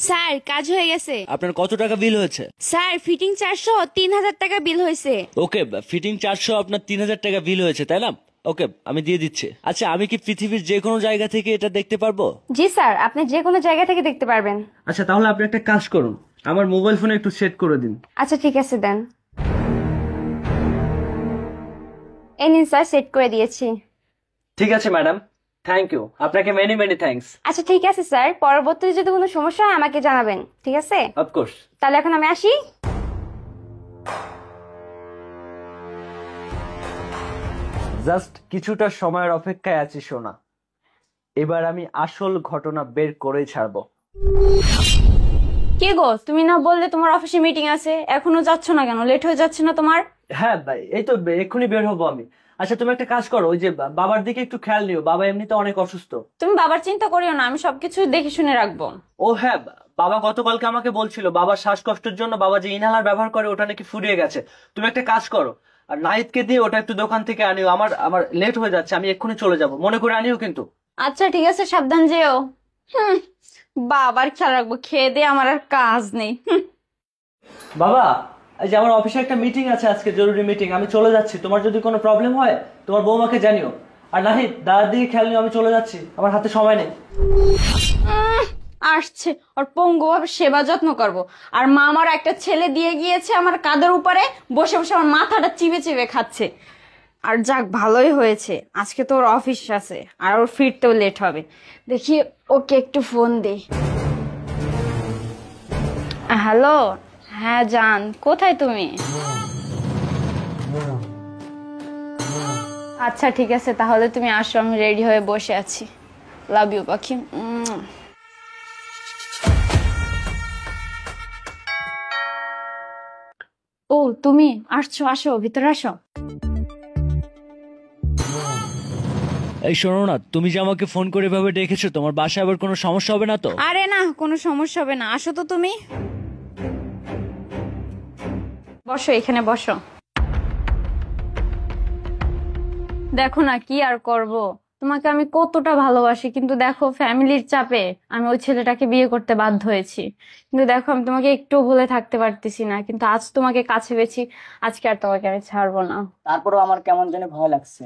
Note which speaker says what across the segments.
Speaker 1: Sir কাজ হয়ে গেছে।
Speaker 2: আপনার কত টাকা বিল হয়েছে?
Speaker 1: স্যার ফিটিং 400 3000 টাকা বিল হয়েছে।
Speaker 2: ওকে, ফিটিং 400 আপনার 3000 টাকা বিল হয়েছে তাই না? ওকে, আমি দিয়ে দিচ্ছি। আচ্ছা, আমি কি পৃথিবীর যে কোনো জায়গা থেকে এটা দেখতে পারবো?
Speaker 1: জি স্যার, আপনি যে কোনো জায়গা থেকে দেখতে পারবেন।
Speaker 2: আচ্ছা, তাহলে আপনি একটা কাজ করুন, আমার মোবাইল ফোনে একটু সেট করে দিন।
Speaker 1: আচ্ছা ঠিক আছে দেন। এই নিন স্যার, সেট করে দিয়েছি।
Speaker 2: ঠিক আছে ম্যাডাম, থ্যাংক ইউ, আপনাকে মেনি মেনি থ্যাঙ্কস।
Speaker 1: আচ্ছা ঠিক আছে স্যার, পরবর্তীতে যদি কোনো সমস্যা হয় আমাকে জানাবেন, ঠিক আছে?
Speaker 2: অফকোর্স।
Speaker 1: তাহলে এখন আমি আসি।
Speaker 2: জাস্ট কিছুটা সময়ের অপেক্ষায় আছি সোনা, এবার আমি আসল ঘটনা বের করেই ছাড়বো।
Speaker 1: কে গো, তুমি না বললে তোমার অফিসে মিটিং আছে, এখনো যাচ্ছ না কেন? লেট হয়ে যাচ্ছে না তোমার?
Speaker 2: হ্যাঁ ভাই, এই তো এক্ষুনি বের হবো আমি। আচ্ছা, তুমি একটা কাজ করো, ওই যে বাবার দিকে একটু খেয়াল নিও, বাবা এমনিতে অনেক অসুস্থ।
Speaker 1: তুমি বাবার চিন্তা করিও না, আমি সবকিছু দেখে শুনে রাখবো।
Speaker 2: ও হ্যাঁ, বাবা গতকালকে আমাকে বলছিল বাবার শ্বাসকষ্টের জন্য বাবা যে ইনহেলার ব্যবহার করে ওটা নাকি ফুরিয়ে গেছে। তুমি একটা কাজ করো, আর নাহিদকে দিয়ে ওটা একটু দোকান থেকে আনিও, আমার লেট হয়ে যাচ্ছে, আমি এক্ষুনি চলে যাব, মনে করে আনিও কিন্তু।
Speaker 1: আচ্ছা ঠিক আছে, সাবধান যেও। বাবার খেয়াল রাখবো, খেয়ে দিয়ে আমার আর কাজ নেই।
Speaker 2: বাবা, এই যে আমার অফিসে একটা মিটিং আছে আজকে, জরুরি মিটিং, আমি চলে যাচ্ছি, তোমার যদি কোনো প্রবলেম হয় তোমার বৌমাকে জানিও। আর নাহিদ, দাদার দিকে খেয়াল নিও, আমি চলে যাচ্ছি, আমার হাতে সময় নেই।
Speaker 1: আসছে, ওর পঙ্গু ভাবে সেবা যত্ন করবো। আর মা আমার একটা ছেলে দিয়ে গিয়েছে আমার কাঁধের উপরে বসে বসে আমার মাথাটা চিবে চিবে খাচ্ছে। আর যাক, ভালোই হয়েছে, আজকে তো ওর অফিস আছে আর ওর ফিরতেও লেট হবে। দেখি ওকে একটু ফোন দে। হ্যালো, হ্যাঁ জান, কোথায় তুমি? আচ্ছা ঠিক আছে, তাহলে তুমি আসো, আমি রেডি হয়ে বসে আছি। লাভ ইউ পাখি। ও তুমি আসছো, আসো ভিতরে আসো।
Speaker 2: এই শোনো না, তুমি যে আমাকে ফোন করে এভাবে ডেকেছো, তোমার বাসায় আবার কোনো সমস্যা হবে না তো?
Speaker 1: আরে না, কোনো সমস্যা হবে না, আসো তো তুমি। বসো, এখানে বসো। দেখো না, কি আর করব, তোমাকে আমি কতটা ভালোবাসি, কিন্তু দেখো ফ্যামিলির চাপে আমি ওই ছেলেটাকে বিয়ে করতে বাধ্য হয়েছি। কিন্তু দেখো আমি তোমাকে একটু ভুলে থাকতে পারতেছি না, কিন্তু আজ তোমাকে কাছে পেয়েছি, আজকে আর তোমাকে আমি ছাড়বো না।
Speaker 3: তারপরেও আমার কেমন জানি ভয় লাগছে।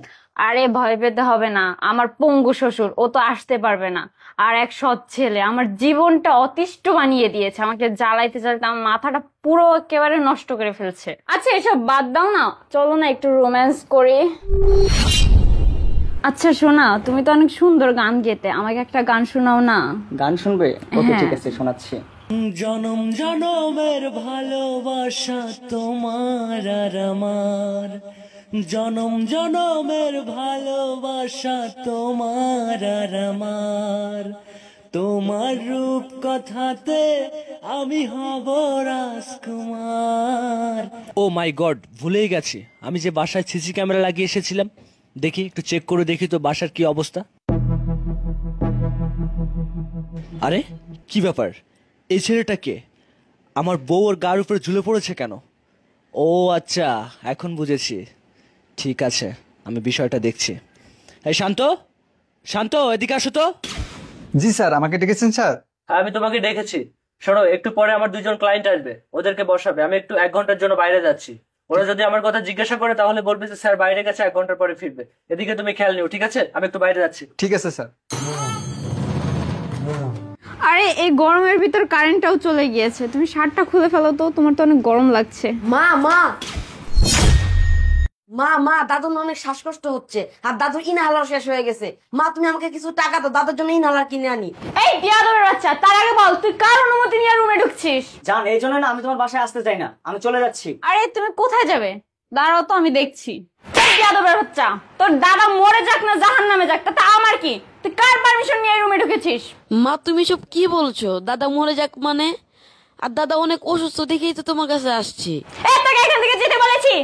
Speaker 1: আরে ভয় পেতে হবে না, আমার পঙ্গু শ্বশুর, ও তো আসতে পারবে না। আর এক সৎ ছেলে আমার জীবনটা অতিষ্ঠ বানিয়ে দিয়েছে, আমাকে জ্বালাইতে জ্বালাইতে আমার মাথাটা পুরো একেবারে নষ্ট করে ফেলছে। আচ্ছা এসব বাদ দাও না, চলো না একটু রোম্যান্স করি। আচ্ছা শোনা, তুমি তো অনেক সুন্দর গান গেতে, আমাকে একটা গান শোনাও না।
Speaker 3: গান শুনবে? ওকে ঠিক আছে, শোনাচ্ছি।
Speaker 2: জনম জনমের ভালোবাসা তোমার আর আমার, জনম জনমের ভালোবাসা তোমার আর আমার, তোমার রূপ কথাতে আমি হব রাজকুমার। ও মাই গড, ভুলেই গেছি, আমি যে বাসায় সিসি ক্যামেরা লাগিয়ে এসেছিলাম, দেখি একটু চেক করে দেখি তো বাসার কি অবস্থা। আরে কি ব্যাপার, এই ছেলেটা কে? আমার বউ ওর গার উপরে ঝুলে পড়েছে কেন? ও আচ্ছা, এখন বুঝেছি, ঠিক আছে, আমি বিষয়টা দেখছি। এই শান্ত, শান্ত এদিকে আসো তো।
Speaker 4: জি স্যার, আমাকে ডেকেছেন স্যার?
Speaker 2: হ্যাঁ, আমি তোমাকে ডেকেছি। শোনো, একটু পরে আমার দুজন ক্লায়েন্ট আসবে, ওদেরকে বসাবে, আমি একটু 1 ঘন্টার জন্য বাইরে যাচ্ছি। ওরা যদি আমার কথা জিজ্ঞাসা করে তাহলে বলবে যে স্যার বাইরে গেছে, 1 ঘন্টার পরে ফিরবে। এদিকে তুমি খেয়াল নিও, ঠিক আছে? আমি একটু বাইরে যাচ্ছি।
Speaker 4: ঠিক আছে স্যার।
Speaker 1: আরে এই গরমের ভিতর কারেন্টটাও চলে গিয়েছে, তুমি শার্টটা খুলে ফেলো তো, তোমার তো অনেক গরম লাগছে।
Speaker 5: মা মা মা মা দাদুর না অনেক শ্বাসকষ্ট হচ্ছে, আর দাদুর ইনহেলার শেষ হয়ে গেছে। মা তুমি আমাকে কিছু টাকা দাও, দাদুর জন্য ইনহেলার কিনে আনি।
Speaker 1: এই বিয়াদবের বাচ্চা, তার আগে বল তুই কার অনুমতি নিয়ে রুমে ঢুকছিস?
Speaker 3: জান, এই জন্য না আমি তোমার বাসায় আসতে চাই না, আমি চলে যাচ্ছি।
Speaker 1: আরে তুমি কোথায় যাবে? দাঁড়াও তো, আমি দেখছি। এই বিয়াদবের বাচ্চা, তোর দাদা মরে যাক না জাহান্নামে যাক, তা আমার কি? তুই কার পারমিশন নিয়ে রুমে ঢুকেছিস?
Speaker 6: মা তুমি সব কি বলছো? দাদা মরে যাক মানে? আর দাদা অনেক অসুস্থ দেখেই তো তোমার কাছে আসছি।
Speaker 1: এই তোকে এখান থেকে যেতে বলেছি,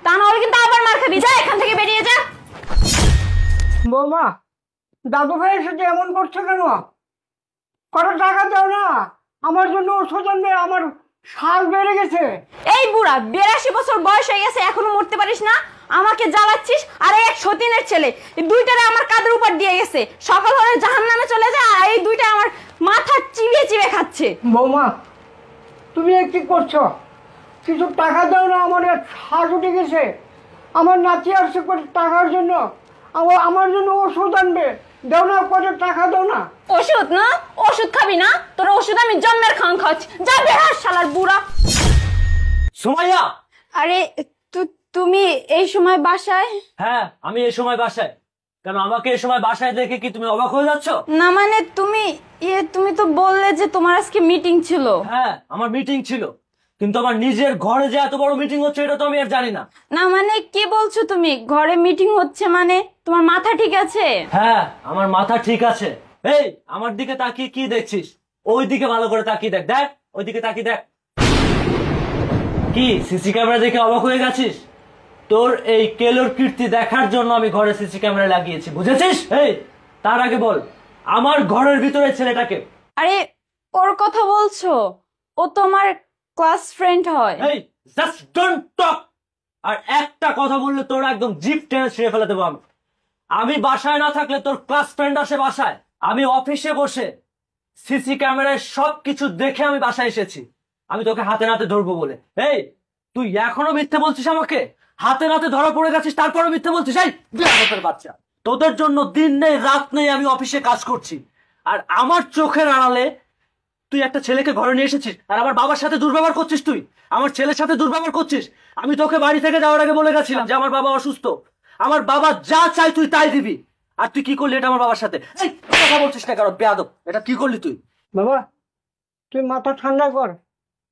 Speaker 1: তা না হলে কিন্তু আবার মার খাবি। যা এখান থেকে, বেরিয়ে যা।
Speaker 7: বৌমা, দাদু ভাইয়ের সাথে এমন করছো কেন? কত টাকা দাও না, আমার জন্য ওষুধ আনবে, আমার সাল বেড়ে গেছে।
Speaker 1: এই বুড়া, 82 বছর বয়স হয়ে গেছে, এখনো মরতে পারিস না? আমাকে জ্বালাচ্ছিস? আর এক সতীনের ছেলে, এই দুইটারে আমার কাঁধের উপর দিয়ে গেছে, সকাল হলে জাহান্নামে চলে যায়, আর এই দুইটা আমার মাথা চিবিয়ে চিবিয়ে খাচ্ছে। খাচ্ছে।
Speaker 7: বৌমা, তুমি এ কি করছো? কিছু টাকা দাও না, আমার শ্বাস উঠে গেছে। আমার নাতি আসছে করে টাকার জন্য, আমার জন্য ওষুধ আনবে। দাও না, কত টাকা দাও না।
Speaker 1: ওষুধ না? ওষুধ খাবি না? তোর ওষুধ আমি জন্মের খান খাচ্ছি। যা বের হ শালার বুড়া।
Speaker 8: সুমাইয়া!
Speaker 1: আরে তুমি এই সময় বাসায়?
Speaker 8: হ্যাঁ, আমি এই সময় বাসায়। কেন, আমাকে এই সময় বাসায় দেখে কি তুমি অবাক হয়ে যাচ্ছ?
Speaker 1: না মানে তুমি তো বললে যে তোমার আজকে মিটিং ছিল।
Speaker 8: হ্যাঁ, আমার মিটিং ছিল, কিন্তু আমার নিজের ঘরে যে এত বড় মিটিং হচ্ছে এটা তো আমি আর জানি না।
Speaker 1: না মানে কি বলছো তুমি? ঘরে মিটিং হচ্ছে মানে তোমার মাথা ঠিক আছে?
Speaker 8: হ্যাঁ, আমার মাথা ঠিক আছে। এই, আমার দিকে তাকিয়ে কি দেখছিস? ওই দিকে ভালো করে তাকিয়ে দেখ। দেখ, ওই দিকে তাকিয়ে দেখ। কি সিসি ক্যামেরা দেখে অবাক হয়ে গেছিস? তোর এই কেলোর কীর্তি দেখার জন্য আমি ঘরে সিসি ক্যামেরা লাগিয়েছি, বুঝেছিস? এই, তার আগে বল, আমার ঘরের ভিতরে ছেলেটাকে।
Speaker 1: আরে ওর কথা বলছো? ও তো আমার ক্লাস ফ্রেন্ড হয়।
Speaker 8: এই, জাস্ট ডোন্ট টক। আর একটা কথা বললে তোর একদম জিভ টেনে ছিঁড়ে ফেলে দেবো আমি। আমি বাসায় না থাকলে তোর ক্লাস ফ্রেন্ড আসে বাসায়। আমি অফিসে বসে সিসি ক্যামেরায় সবকিছু দেখে আমি বাসায় এসেছি। আমি তোকে হাতে নাতে ধরবো বলে। এই, তুই এখনো মিথ্যে বলছিস আমাকে? হাতে নাতে ধরা পড়ে গেছিস, তারপরে মিথ্যে বলছিস? এই বেয়াদবের বাচ্চা, তোদের জন্য দিন নেই রাত নেই আমি অফিসে কাজ করছি, আর আমার চোখের আড়ালে তুই একটা ছেলেকে ঘরে নিয়ে এসেছিস আর আমার বাবার সাথে দুর্ব্যবহার করছিস। তুই আমার ছেলের সাথে দুর্ব্যবহার করছিস। আমি তোকে বাড়ি থেকে যাওয়ার আগে বলে গেছিলাম যে আমার বাবা অসুস্থ, আমার বাবা যা চাই তুই তাই দিবি। আর তুই কি করলি এটা আমার বাবার সাথে? এই, কথা বলছিস না কারণ বেয়াদব, এটা কি করলি তুই?
Speaker 7: বাবা, তুই মাথা ঠান্ডা কর।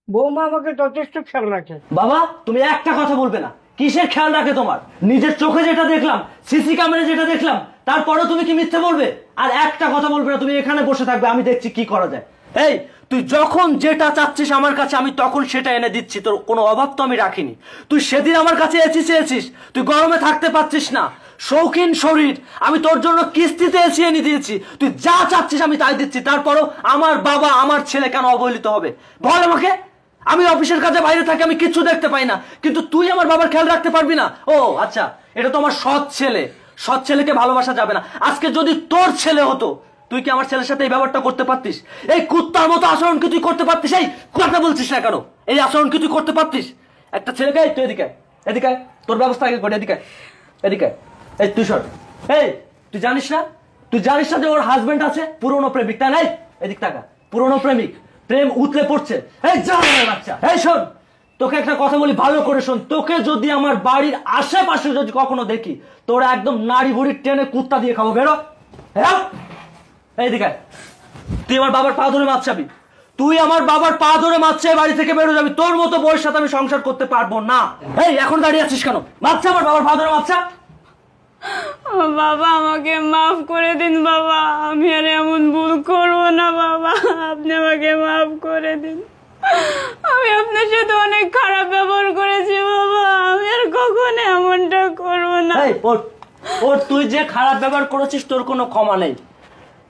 Speaker 7: বৌমা আমাকে যথেষ্ট খেয়াল রাখে।
Speaker 8: বাবা, তুমি একটা কথা বলবে না? কিসের খেয়াল রাখে তোমার? নিজের চোখে যেটা দেখলাম, সিসি ক্যামেরা যেটা দেখলাম, তারপরেও তুমি কি মিথ্যে বলবে? আর একটা কথা বলবে না, তুমি এখানে বসে থাকবে, আমি দেখছি কি করা যায়। এই, তুই যখন যেটা চাচ্ছিস আমার কাছে, আমি তখন সেটা এনে দিচ্ছি। তোর কোনো অভাব তো আমি রাখিনি। তুই সেদিন আমার কাছে চেয়েছিস, তুই গরমে থাকতে পারছিস না, শৌখিন শরীর, আমি তোর জন্য কিস্তিতে এসে এনে দিয়েছি। তুই যা চাচ্ছিস আমি তাই দিচ্ছি, তারপরও আমার বাবা আমার ছেলে কেন অবহেলিত হবে? বল আমাকে। আমি অফিসের কাজে বাইরে থাকি, আমি কিচ্ছু দেখতে পাই না, কিন্তু তুই আমার বাবার খেয়াল রাখতে পারবি না? ও আচ্ছা, এটা তো আমার সৎ ছেলে। সৎ ছেলেকে ভালোবাসা যাবে না? আজকে যদি তোর ছেলে হতো, তুই কি আমার ছেলের সাথে এই ব্যাপারটা করতে পারতিস? এই কুত্তার মতো আচরণ কি তুই করতে পারতিস? এই কথা বলছিস না কেন? এই আচরণ কি তুই করতে পারতিস একটা ছেলেকে? তুই এদিকে, এদিকে তোর ব্যবস্থা আগে করে। এদিকে, এদিকে। এই তুই সর। এই, তুই জানিস না যে ওর হাজবেন্ড আছে, পুরনো প্রেমিক, তাই নাই? এদিক টাকা, পুরনো প্রেমিক, প্রেম উতলে পড়ছে। এই যা বাচ্চা, এই শোন, তোকে একটা কথা বলি, ভালো করে শোন। তোকে যদি আমার বাড়ির আশেপাশে যদি কখনো দেখি, তোরা একদম নাড়ি ভুড়ি টেনে কুত্তা দিয়ে খাবো। বেরো। এইদিকে, তুই আমার বাবার পা ধরে মাছ চাবি। তুই আমার বাবার পা ধরে মাছ চেয়ে বাড়ি থেকে বেরো যাবি। তোর মতো বউয়ের সাথে আমি সংসার করতে পারবো না। এই, এখন দাঁড়িয়ে আছিস কেন? মাছ আমার বাবার পা ধরে মাছ চা।
Speaker 1: বাবা আমাকে মাফ করে দিন বাবা, আমি আর এমন ভুল করবো না বাবা, আপনি আমাকে মাফ করে দিন। আমি আপনার সাথে অনেক খারাপ ব্যবহার করেছি বাবা, আমি আর কখনো এমনটা করবো না।
Speaker 8: এই ওর তুই যে খারাপ ব্যবহার করেছিস তোর কোনো ক্ষমা নেই।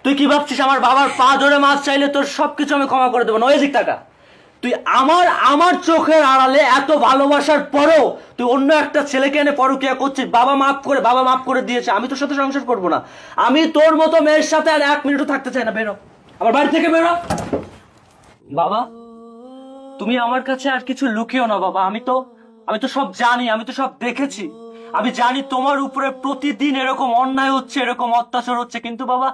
Speaker 8: তুই কি ভাবছিস আমার বাবার পা ধরে মাছ চাইলে তোর সবকিছু আমি ক্ষমা করে দেবো না? ওই দিক টাকা, তুই আমার চোখের আড়ালে এত ভালোবাসার পরও তুই অন্য একটা ছেলেকে এনে পরকিয়া করছিস। বাবা মাফ করে দিয়েছে, আমি তোর সাথে সংসার করবো না। আমি তোর মতো মেয়ের সাথে আর 1 মিনিটও থাকতে চাই না। বেরো আমার বাড়ি থেকে, বেরো। বাবা, তুমি আমার কাছে আর কিছু লুকিও না বাবা। আমি তো সব জানি, আমি তো সব দেখেছি। আমি জানি তোমার উপরে প্রতিদিন এরকম অন্যায় হচ্ছে, এরকম অত্যাচার হচ্ছে, কিন্তু বাবা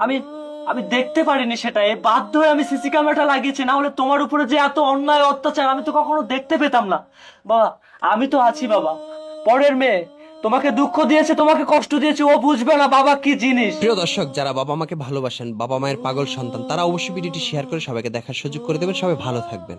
Speaker 8: আমি দেখতে পারিনি সেটা। বাধ্য হয়ে আমি সিসি ক্যামেরাটা লাগিয়েছি, না হলে তোমার উপরে যে এত অন্যায় অত্যাচার আমি তো কখনো দেখতে পেতাম না। বাবা, আমি তো আছি বাবা। পরের মেয়ে তোমাকে দুঃখ দিয়েছে, তোমাকে কষ্ট দিয়েছে, ও বুঝবে না বাবা কি জিনিস।
Speaker 9: প্রিয় দর্শক, যারা বাবা মাকে ভালোবাসেন, বাবা মায়ের পাগল সন্তান, তারা অবশ্যই ভিডিওটি শেয়ার করে সবাইকে দেখার সুযোগ করে দেবেন। সবাই ভালো থাকবেন।